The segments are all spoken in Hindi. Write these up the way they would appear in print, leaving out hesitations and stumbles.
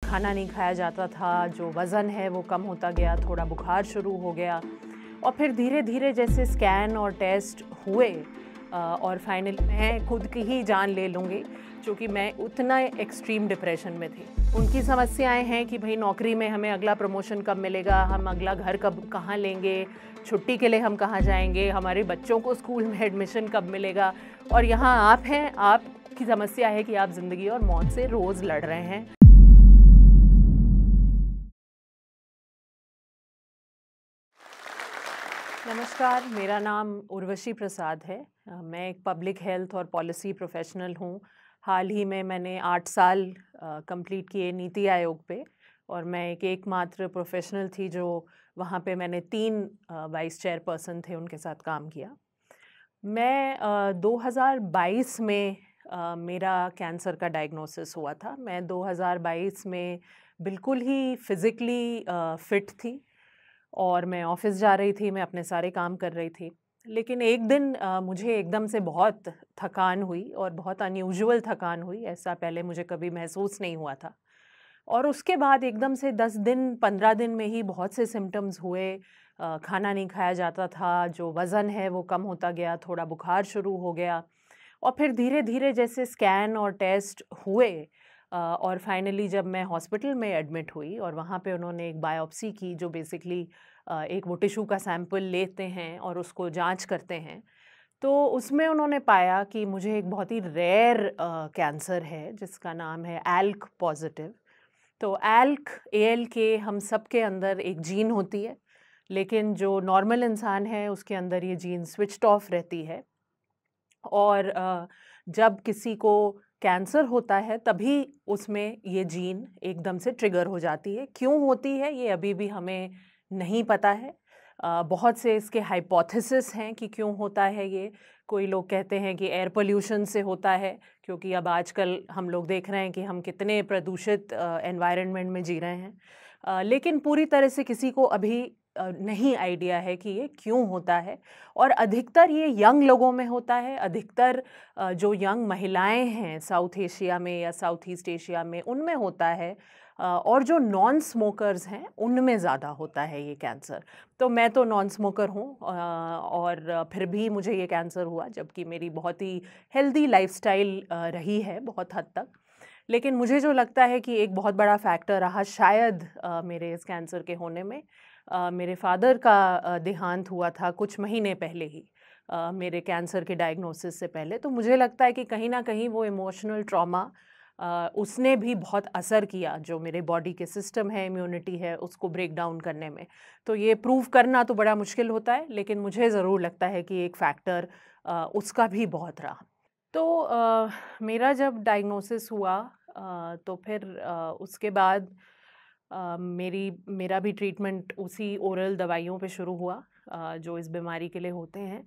खाना नहीं खाया जाता था, जो वज़न है वो कम होता गया, थोड़ा बुखार शुरू हो गया और फिर धीरे धीरे जैसे स्कैन और टेस्ट हुए और फाइनली मैं खुद की ही जान ले लूँगी क्योंकि मैं उतना एक्सट्रीम डिप्रेशन में थी। उनकी समस्याएं हैं कि भाई नौकरी में हमें अगला प्रमोशन कब मिलेगा, हम अगला घर कब कहाँ लेंगे, छुट्टी के लिए हम कहाँ जाएंगे, हमारे बच्चों को स्कूल में एडमिशन कब मिलेगा। और यहाँ आप हैं, आपकी समस्या है कि आप ज़िंदगी और मौत से रोज़ लड़ रहे हैं। नमस्कार, मेरा नाम उर्वशी प्रसाद है। मैं एक पब्लिक हेल्थ और पॉलिसी प्रोफेशनल हूँ। हाल ही में मैंने 8 साल कंप्लीट किए नीति आयोग पे और मैं एकमात्र प्रोफेशनल थी जो वहाँ पे मैंने 3 वाइस चेयरपर्सन थे उनके साथ काम किया। मैं 2022 में मेरा कैंसर का डायग्नोसिस हुआ था। मैं 2022 में बिल्कुल ही फिज़िकली फ़िट थी और मैं ऑफ़िस जा रही थी, मैं अपने सारे काम कर रही थी। लेकिन एक दिन मुझे एकदम से बहुत थकान हुई और बहुत अनयूजुअल थकान हुई, ऐसा पहले मुझे कभी महसूस नहीं हुआ था। और उसके बाद एकदम से 10 दिन, 15 दिन में ही बहुत से सिम्पटम्स हुए। खाना नहीं खाया जाता था, जो वज़न है वो कम होता गया, थोड़ा बुखार शुरू हो गया और फिर धीरे-धीरे जैसे स्कैन और टेस्ट हुए और फाइनली जब मैं हॉस्पिटल में एडमिट हुई और वहाँ पे उन्होंने एक बायोप्सी की जो बेसिकली एक वो टिश्यू का सैंपल लेते हैं और उसको जांच करते हैं, तो उसमें उन्होंने पाया कि मुझे एक बहुत ही रेयर कैंसर है जिसका नाम है ALK पॉजिटिव। तो ALK ALK हम सब के अंदर एक जीन होती है, लेकिन जो नॉर्मल इंसान है उसके अंदर ये जीन स्विच्ड ऑफ रहती है और जब किसी को कैंसर होता है तभी उसमें ये जीन एकदम से ट्रिगर हो जाती है। क्यों होती है ये अभी भी हमें नहीं पता है। बहुत से इसके हाइपोथेसिस हैं कि क्यों होता है ये। कोई लोग कहते हैं कि एयर पोल्यूशन से होता है, क्योंकि अब आजकल हम लोग देख रहे हैं कि हम कितने प्रदूषित एनवायरनमेंट में जी रहे हैं। लेकिन पूरी तरह से किसी को अभी नहीं आइडिया है कि ये क्यों होता है और अधिकतर ये यंग लोगों में होता है। अधिकतर जो यंग महिलाएं हैं साउथ एशिया में या साउथ ईस्ट एशिया में उनमें होता है और जो नॉन स्मोकर्स हैं उनमें ज़्यादा होता है ये कैंसर। तो मैं तो नॉन स्मोकर हूँ और फिर भी मुझे ये कैंसर हुआ, जबकि मेरी बहुत ही हेल्दी लाइफस्टाइल रही है बहुत हद तक। लेकिन मुझे जो लगता है कि एक बहुत बड़ा फैक्टर रहा शायद मेरे इस कैंसर के होने में, मेरे फादर का देहांत हुआ था कुछ महीने पहले ही, मेरे कैंसर के डायग्नोसिस से पहले। तो मुझे लगता है कि कहीं ना कहीं वो इमोशनल ट्रॉमा उसने भी बहुत असर किया, जो मेरे बॉडी के सिस्टम है, इम्यूनिटी है, उसको ब्रेक डाउन करने में। तो ये प्रूव करना तो बड़ा मुश्किल होता है, लेकिन मुझे ज़रूर लगता है कि एक फैक्टर उसका भी बहुत रहा। तो मेरा जब डायग्नोसिस हुआ तो फिर उसके बाद मेरा भी ट्रीटमेंट उसी ओरल दवाइयों पे शुरू हुआ जो इस बीमारी के लिए होते हैं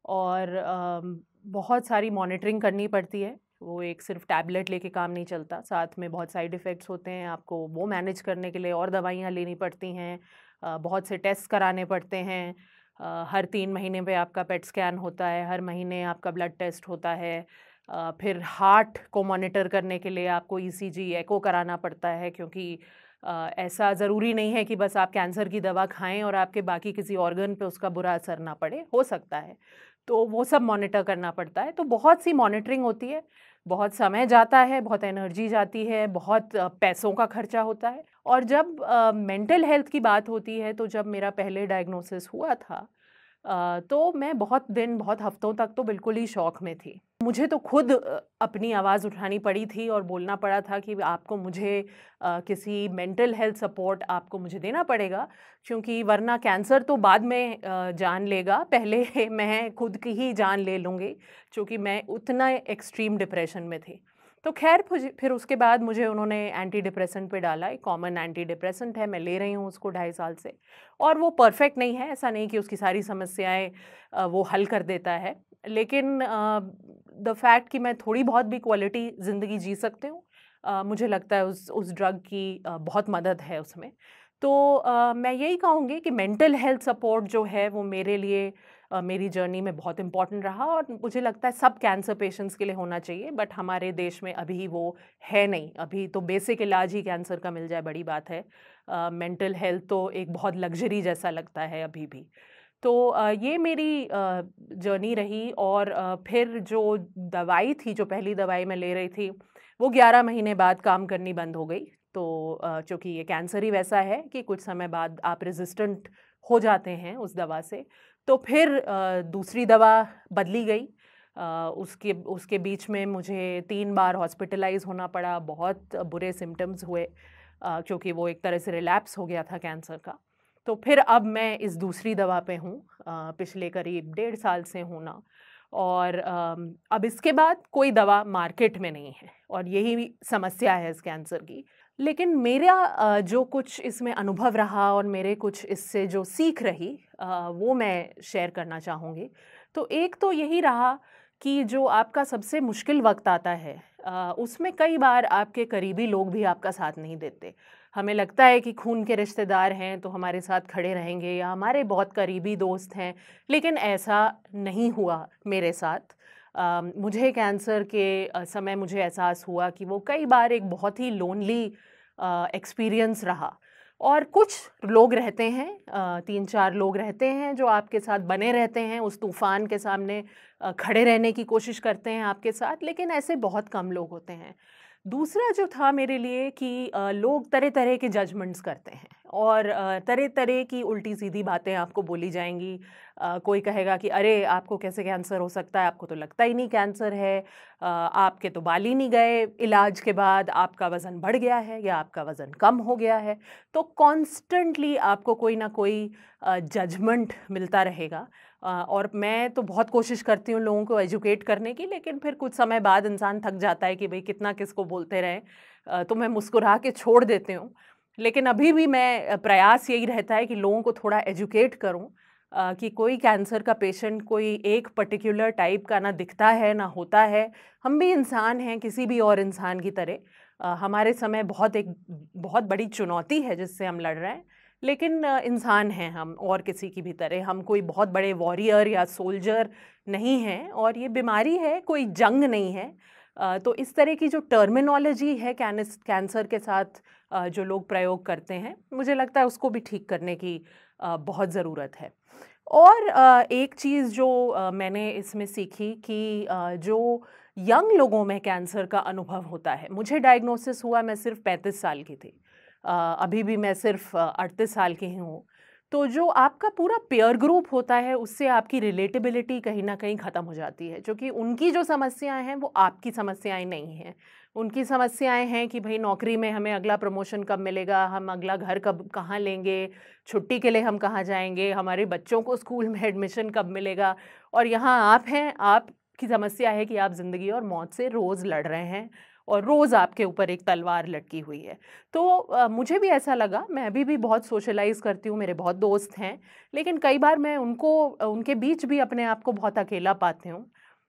और बहुत सारी मॉनिटरिंग करनी पड़ती है। वो एक सिर्फ टैबलेट लेके काम नहीं चलता, साथ में बहुत साइड इफ़ेक्ट्स होते हैं, आपको वो मैनेज करने के लिए और दवाइयाँ लेनी पड़ती हैं, बहुत से टेस्ट कराने पड़ते हैं। हर 3 महीने पे आपका पेट स्कैन होता है, हर महीने आपका ब्लड टेस्ट होता है। फिर हार्ट को मॉनिटर करने के लिए आपको ईसीजी, एको कराना पड़ता है, क्योंकि ऐसा ज़रूरी नहीं है कि बस आप कैंसर की दवा खाएं और आपके बाकी किसी ऑर्गन पे उसका बुरा असर ना पड़े, हो सकता है। तो वो सब मॉनिटर करना पड़ता है। तो बहुत सी मॉनिटरिंग होती है, बहुत समय जाता है, बहुत एनर्जी जाती है, बहुत पैसों का खर्चा होता है। और जब मेंटल हेल्थ की बात होती है, तो जब मेरा पहले डायग्नोसिस हुआ था तो मैं बहुत दिन, बहुत हफ्तों तक तो बिल्कुल ही शॉक में थी। मुझे तो खुद अपनी आवाज़ उठानी पड़ी थी और बोलना पड़ा था कि आपको मुझे किसी मेंटल हेल्थ सपोर्ट आपको मुझे देना पड़ेगा, क्योंकि वरना कैंसर तो बाद में जान लेगा, पहले मैं खुद की ही जान ले लूँगी, क्योंकि मैं उतना एक्सट्रीम डिप्रेशन में थी। तो खैर फिर उसके बाद मुझे उन्होंने एंटी डिप्रेसेंट पे डाला। एक कॉमन एंटी डिप्रेसेंट है, मैं ले रही हूँ उसको 2.5 साल से। और वो परफेक्ट नहीं है, ऐसा नहीं कि उसकी सारी समस्याएं वो हल कर देता है, लेकिन द फैक्ट कि मैं थोड़ी बहुत भी क्वालिटी ज़िंदगी जी सकती हूँ, मुझे लगता है उस ड्रग की बहुत मदद है उसमें। तो मैं यही कहूँगी कि मेंटल हेल्थ सपोर्ट जो है वो मेरे लिए मेरी जर्नी में बहुत इम्पॉर्टेंट रहा और मुझे लगता है सब कैंसर पेशेंट्स के लिए होना चाहिए, बट हमारे देश में अभी वो है नहीं। अभी तो बेसिक इलाज ही कैंसर का मिल जाए बड़ी बात है। मेंटल हेल्थ तो एक बहुत लग्जरी जैसा लगता है अभी भी। तो ये मेरी जर्नी रही और फिर जो दवाई थी, जो पहली दवाई मैं ले रही थी, वो 11 महीने बाद काम करनी बंद हो गई। तो चूँकि ये कैंसर ही वैसा है कि कुछ समय बाद आप रेज़िस्टेंट हो जाते हैं उस दवा से। तो फिर दूसरी दवा बदली गई। उसके उसके बीच में मुझे 3 बार हॉस्पिटलाइज़ होना पड़ा, बहुत बुरे सिम्पटम्स हुए क्योंकि वो एक तरह से रिलैप्स हो गया था कैंसर का। तो फिर अब मैं इस दूसरी दवा पे हूँ, पिछले करीब 1.5 साल से हूँ ना। और अब इसके बाद कोई दवा मार्केट में नहीं है और यही समस्या है इस कैंसर की। लेकिन मेरा जो कुछ इसमें अनुभव रहा और मेरे कुछ इससे जो सीख रही, वो मैं शेयर करना चाहूँगी। तो एक तो यही रहा कि जो आपका सबसे मुश्किल वक़्त आता है, उसमें कई बार आपके करीबी लोग भी आपका साथ नहीं देते। हमें लगता है कि खून के रिश्तेदार हैं तो हमारे साथ खड़े रहेंगे या हमारे बहुत करीबी दोस्त हैं, लेकिन ऐसा नहीं हुआ मेरे साथ। मुझे कैंसर के समय मुझे एहसास हुआ कि वो कई बार एक बहुत ही लोनली एक्सपीरियंस रहा। और कुछ लोग रहते हैं, 3-4 लोग रहते हैं जो आपके साथ बने रहते हैं, उस तूफ़ान के सामने खड़े रहने की कोशिश करते हैं आपके साथ, लेकिन ऐसे बहुत कम लोग होते हैं। दूसरा जो था मेरे लिए कि लोग तरह-तरह के जजमेंट्स करते हैं और तरह-तरह की उल्टी-सीधी बातें आपको बोली जाएँगी। कोई कहेगा कि अरे! आपको कैसे कैंसर हो सकता है, आपको तो लगता ही नहीं कैंसर है, आपके तो बाल ही नहीं गए इलाज के बाद, आपका वज़न बढ़ गया है या आपका वज़न कम हो गया है। तो कॉन्स्टेंटली आपको कोई ना कोई जजमेंट मिलता रहेगा। और मैं तो बहुत कोशिश करती हूँ लोगों को एजुकेट करने की, लेकिन फिर कुछ समय बाद इंसान थक जाता है कि भई कितना किसको बोलते रहें। तो मैं मुस्कुरा के छोड़ देती हूँ। लेकिन अभी भी मैं प्रयास यही रहता है कि लोगों को थोड़ा एजुकेट करूँ, कि कोई कैंसर का पेशेंट कोई एक पर्टिकुलर टाइप का ना दिखता है, ना होता है। हम भी इंसान हैं किसी भी और इंसान की तरह। हमारे समय बहुत बड़ी चुनौती है जिससे हम लड़ रहे हैं। लेकिन इंसान हैं हम और किसी की भी तरह, हम कोई बहुत बड़े वॉरियर या सोल्जर नहीं हैं और ये बीमारी है, कोई जंग नहीं है। तो इस तरह की जो टर्मिनोलॉजी है कैंसर के साथ जो लोग प्रयोग करते हैं, मुझे लगता है उसको भी ठीक करने की बहुत ज़रूरत है। और एक चीज़ जो मैंने इसमें सीखी कि जो यंग लोगों में कैंसर का अनुभव होता है, मुझे डायग्नोसिस हुआ, मैं सिर्फ 35 साल की थी। अभी भी मैं सिर्फ 38 साल की ही हूँ। तो जो आपका पूरा पीयर ग्रुप होता है, उससे आपकी रिलेटेबिलिटी कहीं न कहीं ख़त्म हो जाती है, क्योंकि उनकी जो समस्याएँ हैं, वो आपकी समस्याएँ नहीं हैं। उनकी समस्याएँ हैं कि भई नौकरी में हमें अगला प्रमोशन कब मिलेगा, हम अगला घर कब कहाँ लेंगे, छुट्टी के लिए हम कहाँ जाएँगे, हमारे बच्चों को स्कूल में एडमिशन कब मिलेगा। और यहाँ आप हैं, आपकी समस्या है कि आप ज़िंदगी और मौत से रोज़ लड़ रहे हैं और रोज़ आपके ऊपर एक तलवार लटकी हुई है। तो मुझे भी ऐसा लगा, मैं अभी भी बहुत सोशलाइज़ करती हूँ, मेरे बहुत दोस्त हैं, लेकिन कई बार मैं उनके बीच भी अपने आप को बहुत अकेला पाती हूँ,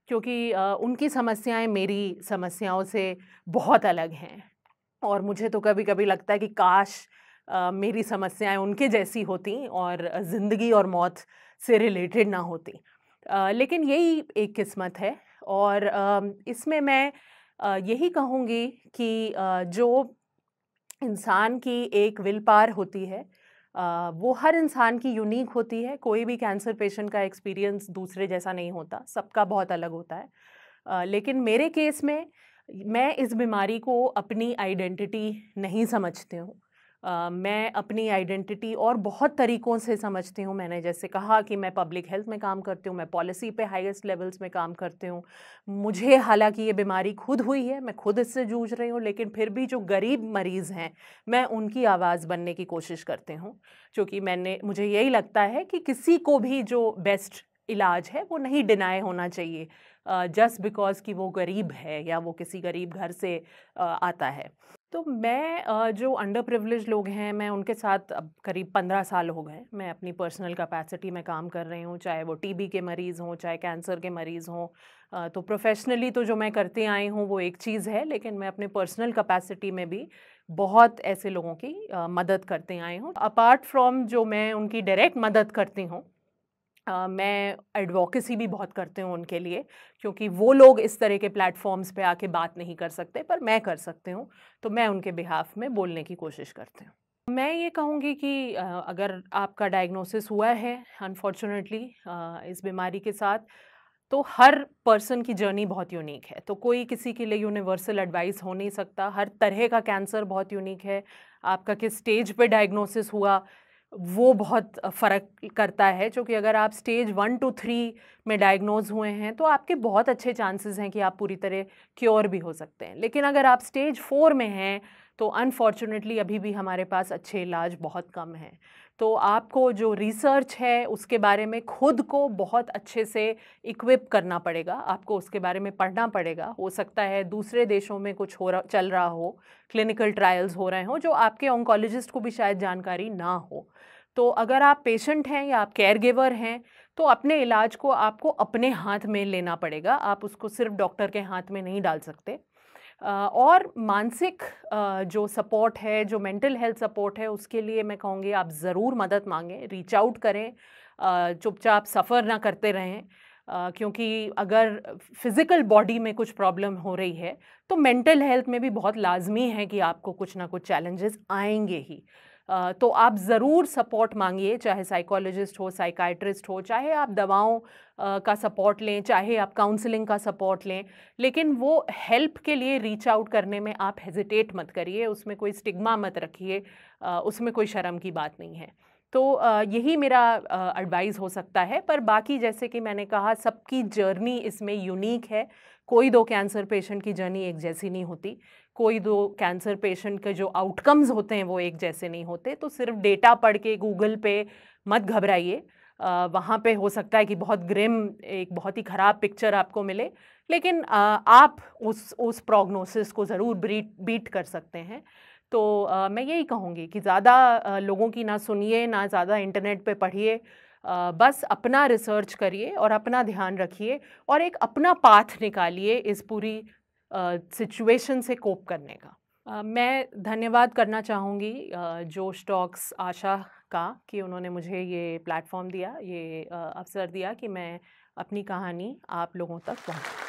क्योंकि उनकी समस्याएँ मेरी समस्याओं से बहुत अलग हैं। और मुझे तो कभी-कभी लगता है कि काश मेरी समस्याएँ उनके जैसी होती और ज़िंदगी और मौत से रिलेटेड ना होती। लेकिन यही एक किस्मत है और इसमें मैं यही कहूँगी कि जो इंसान की एक विल पावर होती है, वो हर इंसान की यूनिक होती है। कोई भी कैंसर पेशेंट का एक्सपीरियंस दूसरे जैसा नहीं होता, सबका बहुत अलग होता है। लेकिन मेरे केस में मैं इस बीमारी को अपनी आइडेंटिटी नहीं समझती हूँ। मैं अपनी आइडेंटिटी और बहुत तरीकों से समझती हूँ। मैंने जैसे कहा कि मैं पब्लिक हेल्थ में काम करती हूँ, मैं पॉलिसी पे हाईएस्ट लेवल्स में काम करती हूँ। मुझे हालाँकि ये बीमारी खुद हुई है, मैं खुद इससे जूझ रही हूँ, लेकिन फिर भी जो गरीब मरीज़ हैं, मैं उनकी आवाज़ बनने की कोशिश करती हूँ। क्योंकि मुझे यही लगता है कि किसी को भी जो बेस्ट इलाज है, वो नहीं डिनाय होना चाहिए जस्ट बिकॉज़ कि वो गरीब है या वो किसी गरीब घर से आता है। तो मैं जो अंडर प्रिविलेज्ड लोग हैं, मैं उनके साथ अब करीब 15 साल हो गए। मैं अपनी पर्सनल कैपेसिटी में काम कर रही हूँ, चाहे वो टीबी के मरीज़ हों, चाहे कैंसर के मरीज़ हों। तो प्रोफ़ेशनली तो जो मैं करती आई हूँ, वो एक चीज़ है, लेकिन मैं अपने पर्सनल कैपेसिटी में भी बहुत ऐसे लोगों की मदद करते आई हूँ। अपार्ट फ्रॉम जो मैं उनकी डायरेक्ट मदद करती हूँ, मैं एडवोकेसी भी बहुत करती हूँ उनके लिए, क्योंकि वो लोग इस तरह के प्लेटफॉर्म्स पे आके बात नहीं कर सकते, पर मैं कर सकती हूँ, तो मैं उनके बिहाफ में बोलने की कोशिश करती हूँ। मैं ये कहूँगी कि अगर आपका डायग्नोसिस हुआ है अनफॉर्चुनेटली इस बीमारी के साथ, तो हर पर्सन की जर्नी बहुत यूनिक है, तो कोई किसी के लिए यूनिवर्सल एडवाइस हो नहीं सकता। हर तरह का कैंसर बहुत यूनिक है। आपका किस स्टेज पे डायग्नोसिस हुआ वो बहुत फ़र्क करता है, क्योंकि अगर आप स्टेज 1 to 3 में डायग्नोज हुए हैं तो आपके बहुत अच्छे चांसेस हैं कि आप पूरी तरह क्योर भी हो सकते हैं। लेकिन अगर आप स्टेज 4 में हैं तो अनफॉर्चुनेटली अभी भी हमारे पास अच्छे इलाज बहुत कम हैं। तो आपको जो रिसर्च है उसके बारे में खुद को बहुत अच्छे से इक्विप करना पड़ेगा, आपको उसके बारे में पढ़ना पड़ेगा। हो सकता है दूसरे देशों में कुछ चल रहा हो, क्लिनिकल ट्रायल्स हो रहे हों जो आपके ऑन्कोलॉजिस्ट को भी शायद जानकारी ना हो। तो अगर आप पेशेंट हैं या आप केयर गिवर हैं तो अपने इलाज को आपको अपने हाथ में लेना पड़ेगा, आप उसको सिर्फ डॉक्टर के हाथ में नहीं डाल सकते। और मानसिक जो सपोर्ट है, जो मेंटल हेल्थ सपोर्ट है, उसके लिए मैं कहूँगी आप ज़रूर मदद मांगें, रीच आउट करें, चुपचाप सफ़र ना करते रहें, क्योंकि अगर फिज़िकल बॉडी में कुछ प्रॉब्लम हो रही है तो मेंटल हेल्थ में भी बहुत लाजमी है कि आपको कुछ ना कुछ चैलेंजेस आएंगे ही। तो आप ज़रूर सपोर्ट मांगिए, चाहे साइकोलॉजिस्ट हो, साइकाइट्रिस्ट हो, चाहे आप दवाओं का सपोर्ट लें, चाहे आप काउंसलिंग का सपोर्ट लें, लेकिन वो हेल्प के लिए रीच आउट करने में आप हेजिटेट मत करिए, उसमें कोई स्टिग्मा मत रखिए, उसमें कोई शर्म की बात नहीं है। तो यही मेरा एडवाइस हो सकता है। पर बाकी जैसे कि मैंने कहा, सबकी जर्नी इसमें यूनिक है। कोई दो कैंसर पेशेंट की जर्नी एक जैसी नहीं होती, कोई दो कैंसर पेशेंट के जो आउटकम्स होते हैं वो एक जैसे नहीं होते। तो सिर्फ डेटा पढ़ के गूगल पे मत घबराइए, वहाँ पे हो सकता है कि बहुत ग्रिम, एक बहुत ही ख़राब पिक्चर आपको मिले, लेकिन आप उस प्रोग्नोसिस को ज़रूर बीट कर सकते हैं। तो मैं यही कहूँगी कि ज़्यादा लोगों की ना सुनिए, ना ज़्यादा इंटरनेट पे पढ़िए, बस अपना रिसर्च करिए और अपना ध्यान रखिए और एक अपना पाथ निकालिए इस पूरी सिचुएशन से कोप करने का। मैं धन्यवाद करना चाहूँगी जोश टॉक्स आशा का, कि उन्होंने मुझे ये प्लेटफॉर्म दिया, ये अवसर दिया कि मैं अपनी कहानी आप लोगों तक पहुँचाऊँ।